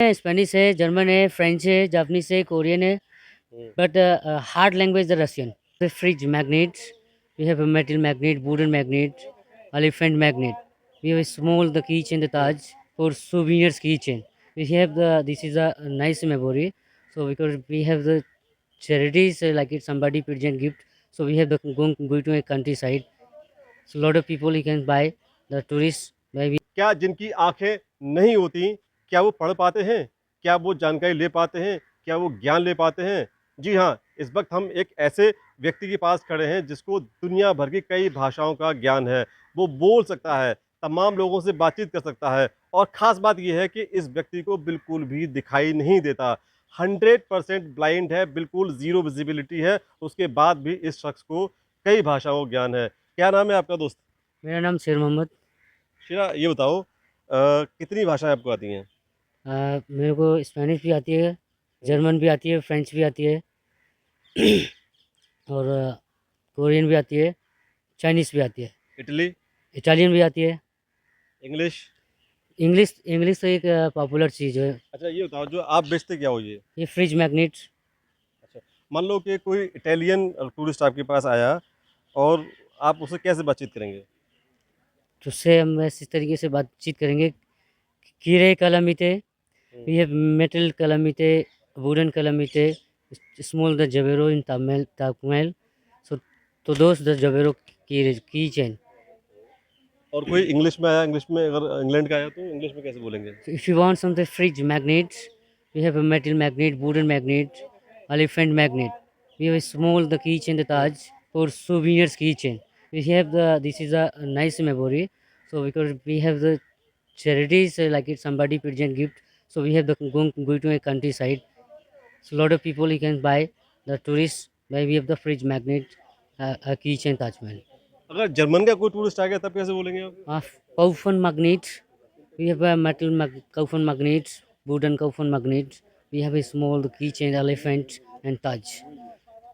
Spanish है, German है, French है, जापानीज है, कोरियन है, Hmm. but hard language the Russian. The fridge magnets, we have a metal magnet, wooden magnet, elephant magnet. We have a small the keychain, the Taj for souvenirs keychain. We have the this is a nice memory. So because we have the charities like it somebody present gift. So we have the going to a countryside. So a lot of people you can buy the tourists maybe. क्या जिनकी आंखें नहीं होती, क्या वो पढ़ पाते हैं? क्या वो जानकारी ले पाते हैं? क्या वो ज्ञान ले पाते हैं? जी हाँ, इस वक्त हम एक ऐसे व्यक्ति के पास खड़े हैं जिसको दुनिया भर की कई भाषाओं का ज्ञान है। वो बोल सकता है, तमाम लोगों से बातचीत कर सकता है और ख़ास बात ये है कि इस व्यक्ति को बिल्कुल भी दिखाई नहीं देता। 100% ब्लाइंड है, बिल्कुल ज़ीरो विज़िबिलिटी है, उसके बाद भी इस शख्स को कई भाषाओं का ज्ञान है। क्या नाम है आपका दोस्त? मेरा नाम शेर मोहम्मद। शिरा, ये बताओ कितनी भाषाएँ आपको आती हैं? मेरे को स्पेनिश भी आती है, जर्मन भी आती है, फ्रेंच भी आती है और कोरियन भी आती है, चाइनीज़ भी आती है, इटली, इटालियन भी आती है। इंग्लिश। इंग्लिश इंग्लिश तो एक पॉपुलर चीज़ है। अच्छा, ये बताओ जो आप बेचते क्या हो ये? ये फ्रिज मैग्नेट्स। अच्छा, मान लो कि कोई इटालियन टूरिस्ट आपके पास आया और आप उससे कैसे बातचीत करेंगे? तो उससे हम इस तरीके से बातचीत करेंगे। कीरे कलामिते, हुँ, वी हैव मेटल कलामिते, वुडन कलामिते, स्मॉल द जवेरो इन ताकमेल। सो तो दोस्त द जवेरो की चैन। और कोई इंग्लिश में आया, इंग्लिश में अगर इंग्लैंड का आया तो इंग्लिश में कैसे बोलेंगे? So if you want some the fridge magnets, we have a metal magnet, wooden magnet, elephant magnet. We have a small the keychain, the Taj for souvenirs keychain. We have the this is a nice memory. So because we have the charities like it somebody present gift. So we have the going to a countryside. So a lot of people you can buy the tourists. Buy we have the fridge magnet, a keychain Taj Mahal. अगर German का कोई tourist आ गया तब कैसे बोलेंगे आप? Kaufen magnet. We have a metal Kaufen magnets, wooden Kaufen magnets. We have a small keychain, elephant, and Taj.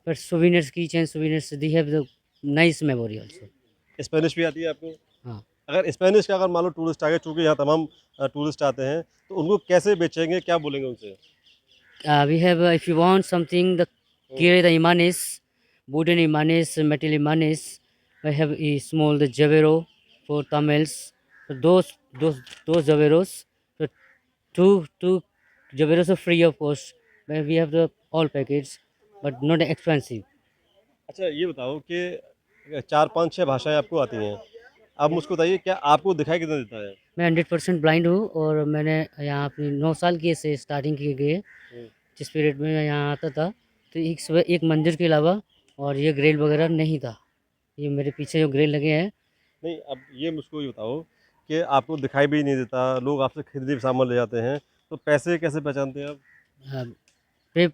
But souvenirs, keychain, souvenirs, they have the nice memory also. Spanish भी आती है आपको? हाँ. अगर स्पेनिश का अगर मान लो tourist आ गए, चूँकि यहाँ तमाम टूरिस्ट आते हैं, तो उनको कैसे बेचेंगे, क्या बोलेंगे उनसे? We have, if you want something, the hmm, Kire the Imanes, wooden Imanes, metal Imanes. I have a small the Javero for Tamils. So those Javeros. So two Javeros are free of cost. But we have the all packets, but not expensive. अच्छा ये बताओ कि 4, 5, 6 भाषाएँ आपको आती हैं। आप मुझको बताइए क्या आपको दिखाई कितना देता है? मैं 100% ब्लाइंड हूँ और मैंने यहाँ अपनी 9 साल की से स्टार्टिंग की गई है। हुँ। जिस पीरियड में मैं यहाँ आता था तो एक सुबह एक मंदिर के अलावा और ये ग्रिल वगैरह नहीं था। ये मेरे पीछे जो ग्रिल लगे हैं। नहीं, अब ये मुझको ये बताओ कि आपको दिखाई भी नहीं देता, लोग आपसे खरीदे हुए सामान ले जाते हैं, तो पैसे कैसे पहचानते हैं आप? अ, पे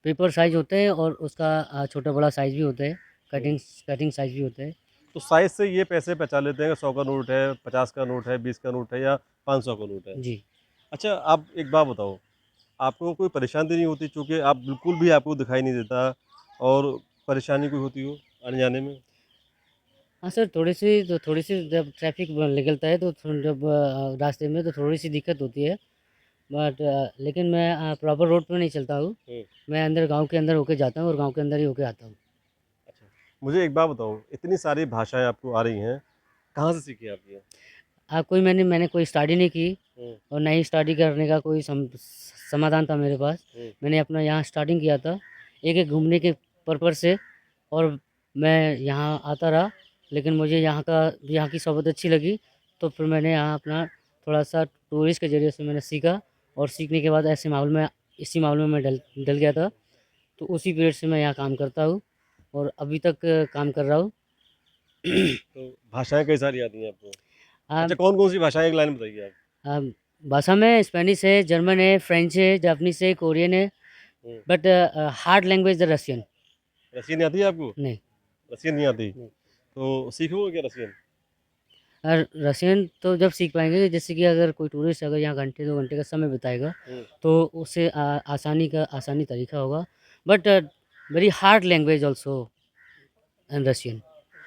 पेपर साइज़ होते हैं और उसका छोटा बड़ा साइज़ भी होता है। हुँ। कटिंग साइज़ भी होता है। तो साइज़ से ये पैसे पहचान लेते हैं कि 100 का नोट है, 50 का नोट है, 20 का नोट है या 500 का नोट है। जी। अच्छा, आप एक बात बताओ, आपको कोई परेशानी नहीं होती चूँकि आप बिल्कुल भी आपको दिखाई नहीं देता और परेशानी कोई होती हो आने-जाने में? हाँ सर, थोड़ी-सी जब ट्रैफ़िक निकलता है तो जब रास्ते में तो थोड़ी-सी दिक्कत होती है। बट लेकिन मैं प्रॉपर रोड पे नहीं चलता हूँ। हुँ। मैं अंदर गाँव के अंदर होके जाता हूँ और गाँव के अंदर ही होके आता हूँ। अच्छा, मुझे एक बात बताओ, इतनी सारी भाषाएँ आपको आ रही हैं, कहाँ से सीखी आप ये? कोई मैंने कोई स्टडी नहीं की हुँ, और ना ही स्टडी करने का कोई समाधान था मेरे पास। हुँ। मैंने अपना यहाँ स्टार्टिंग किया था, एक-एक घूमने के पर्पज़ से और मैं यहाँ आता रहा। लेकिन मुझे यहाँ की सोबत अच्छी लगी, तो फिर मैंने यहाँ अपना थोड़ा-सा टूरिस्ट के ज़रिए से मैंने सीखा और सीखने के बाद इसी माहौल में मैं डल डल गया था। तो उसी पीरियड से मैं यहाँ काम करता हूँ और अभी तक काम कर रहा हूँ। तो भाषाएँ कई सारी आती हैं आपको। अ अच्छा, कौन-कौन सी भाषाएँ एक लाइन में बताइए आप? अ, भाषा में स्पेनिश है, जर्मन है, फ्रेंच है, जापानीज़ है, कोरियन है, हुँ। But hard language the Russian. Russian आती है आपको? नहीं, रसियन नहीं आती? नहीं। तो सीखोगे क्या रसियन? रशियन तो जब सीख पाएँगे जैसे कि अगर कोई टूरिस्ट अगर यहाँ घंटे 2 घंटे का समय बिताएगा, हुँ। तो उससे आसानी तरीका होगा। But very hard language also in Russian.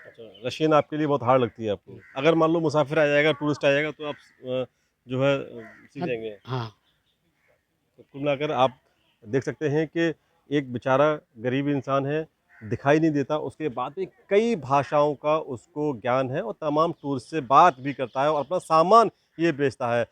अच्छा, रशियन आपके लिए बहुत हार्ड लगती है आपको। अगर मान लो मुसाफ़िर आ जाएगा, टूरिस्ट आ जाएगा तो आप जो है सीख हाँ, जाएँगे? हाँ। तो कुल मिलाकर आप देख सकते हैं कि एक बेचारा गरीब इंसान है, दिखाई नहीं देता, उसके बाद भी कई भाषाओं का उसको ज्ञान है और तमाम टूरिस्ट से बात भी करता है और अपना सामान ये बेचता है।